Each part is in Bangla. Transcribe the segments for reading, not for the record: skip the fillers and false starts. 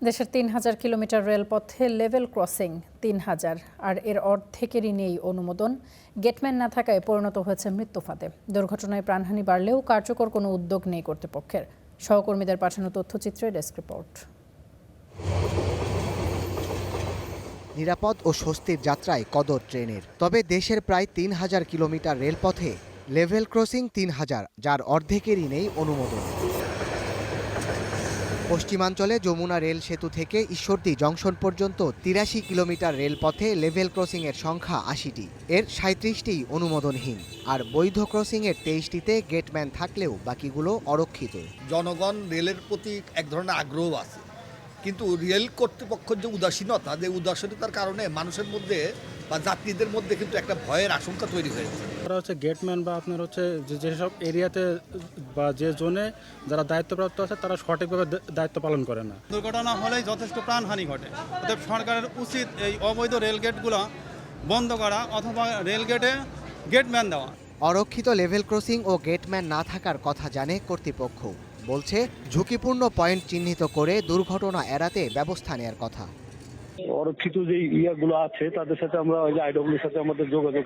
দেশের ৩,০০০ কিলোমিটার রেলপথে লেভেল ক্রসিং ৩,০০০, আর এর অর্ধেকেরই নেই অনুমোদন। গেটম্যান না থাকায় পরিণত হয়েছে মৃত্যুফাঁদে। দুর্ঘটনায় প্রাণহানি বাড়লেও কার্যকর কোনো উদ্যোগ নেই কর্তৃপক্ষের। সহকর্মীদের পাঠানো তথ্যচিত্রে ডেস্ক রিপোর্ট। নিরাপদ ও স্বস্তির যাত্রায় কদর ট্রেনের। তবে দেশের প্রায় ৩,০০০ কিলোমিটার রেলপথে লেভেল ক্রসিং ৩,০০০, যার অর্ধেকেরই নেই অনুমোদন। পশ্চিমাঞ্চলে যমুনা রেল সেতু থেকে ঈশ্বরদী জংশন পর্যন্ত ৮৩ কিলোমিটার রেলপথে লেভেল ক্রসিংয়ের সংখ্যা ৮০টি। এর ৩৭টি অনুমোদনহীন, আর বৈধ ক্রসিংয়ের ২৩টিতে গেটম্যান থাকলেও বাকিগুলো অরক্ষিত। জনগণ রেলের প্রতি এক ধরনের আগ্রহ আছে, কিন্তু রেল কর্তৃপক্ষের যে উদাসীনতার কারণে মানুষের মধ্যে বা যাত্রীদের মধ্যে কিন্তু একটা ভয়ের আশঙ্কা তৈরি হয়েছে। তারা হচ্ছে গেটম্যান বা আপনার হচ্ছে যেসব এরিয়াতে বা যে জোনে যারা দায়িত্বপ্রাপ্ত আছে তারা সঠিকভাবে দায়িত্ব পালন করে না। দুর্ঘটনা হলেই যথেষ্ট প্রাণহানি ঘটে। অতএব সরকারের উচিত এই অবৈধ রেলগেটগুলো বন্ধ করা অথবা রেলগেটে গেটম্যান দেওয়া। অরক্ষিত লেভেল ক্রসিং ও গেটম্যান না থাকার কথা জানে কর্তৃপক্ষ। বলছে ঝুঁকিপূর্ণ পয়েন্ট চিহ্নিত করে দুর্ঘটনা এড়াতে ব্যবস্থা নেওয়ার কথা। অরক্ষিত যে ইয়াগুলো আছে তাদের সাথে আমরা ওই যে আইডব্লিউর সাথে আমাদের যোগাযোগ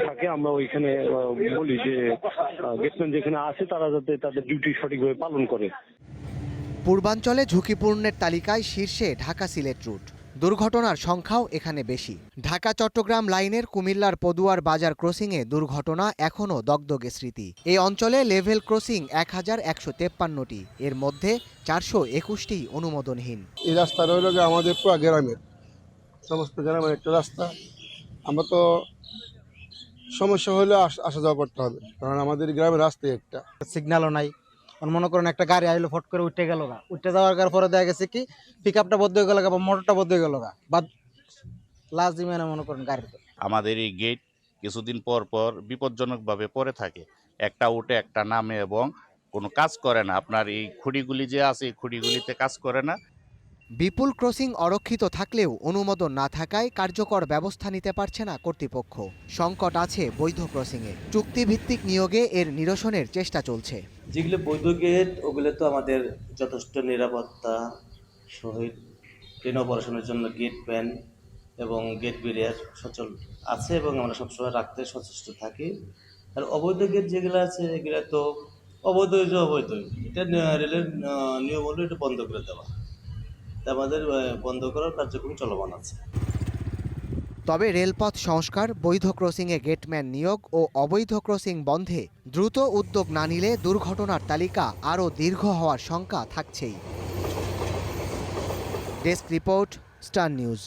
থাকে, আমরা ওইখানে বলি যে গেটম্যান যেখানে আছে তারা যাতে তাদের ডিউটি সঠিকভাবে পালন করে। পূর্বাঞ্চলে ঝুঁকিপূর্ণের তালিকায় শীর্ষে ঢাকা সিলেট রুট। দুর্ঘটনার সংখ্যাও এখানে বেশি। ঢাকা চট্টগ্রাম লাইনের কুমিল্লার পদুয়ার বাজার ক্রসিংয়ে দুর্ঘটনা এখনও দগদগে স্মৃতি। এই অঞ্চলে লেভেল ক্রসিং ১,১৫৩টি, এর মধ্যে ৪২১টি অনুমোদনহীন। এই রাস্তা রইল আমাদের পুরো গ্রামের, সমস্ত গ্রামের একটা রাস্তা। আমরা তো সমস্যা হলে আসা যাওয়া করতে হবে, কারণ আমাদের গ্রামের রাস্তায় একটা সিগন্যালও নাই। মনে করেন একটা গাড়ি আইলো, ফট করে উঠে গেল গা, উঠে যাওয়ার পরে দেখা গেছে কি পিক আপটা বদ্ধ হয়ে গেল গা বা মোটরটা বদ্ধ হয়ে গেল গা, বা লাজিমানে মনে করেন গাড়িতে। আমাদের এই গেট কিছুদিন পর পর বিপজ্জনকভাবে পড়ে থাকে, একটা উঠে একটা নামে, এবং কোনো কাজ করে না। আপনার এই খুঁড়িগুলি যে আছে এই খুঁড়িগুলিতে কাজ করে না। বিপুল ক্রসিং অরক্ষিত থাকলেও অনুমোদন না থাকায় কার্যকর ব্যবস্থা নিতে পারছে না কর্তৃপক্ষ। সংকট আছে বৈধ ক্রসিংয়ে। চুক্তিভিত্তিক নিয়োগে এর নিরসনের চেষ্টা চলছে। যেগুলো বৈধ গেট ওগুলো তো আমাদের যথেষ্ট নিরাপত্তা সহিত ট্রেন অপারেশনের জন্য গেট প্যান এবং গেট ব্যারিয়ার সচল আছে এবং আমরা সবসময় রাখতে সচেষ্ট থাকি। আর অবৈধ গেট যেগুলো আছে এগুলো তো অবৈধ, এটা রেলের নিয়ম হলো এটা বন্ধ করে দেওয়া। আমাদের বন্ধ করার কার্যক্রম চলমান আছে। তবে রেলপথ সংস্কার, বৈধ ক্রসিংয়ে গেটম্যান নিয়োগ ও অবৈধ ক্রসিং বন্ধে দ্রুত উদ্যোগ না নিলে দুর্ঘটনার তালিকা আরও দীর্ঘ হওয়ার শঙ্কা থাকছেই। Desk report, star news.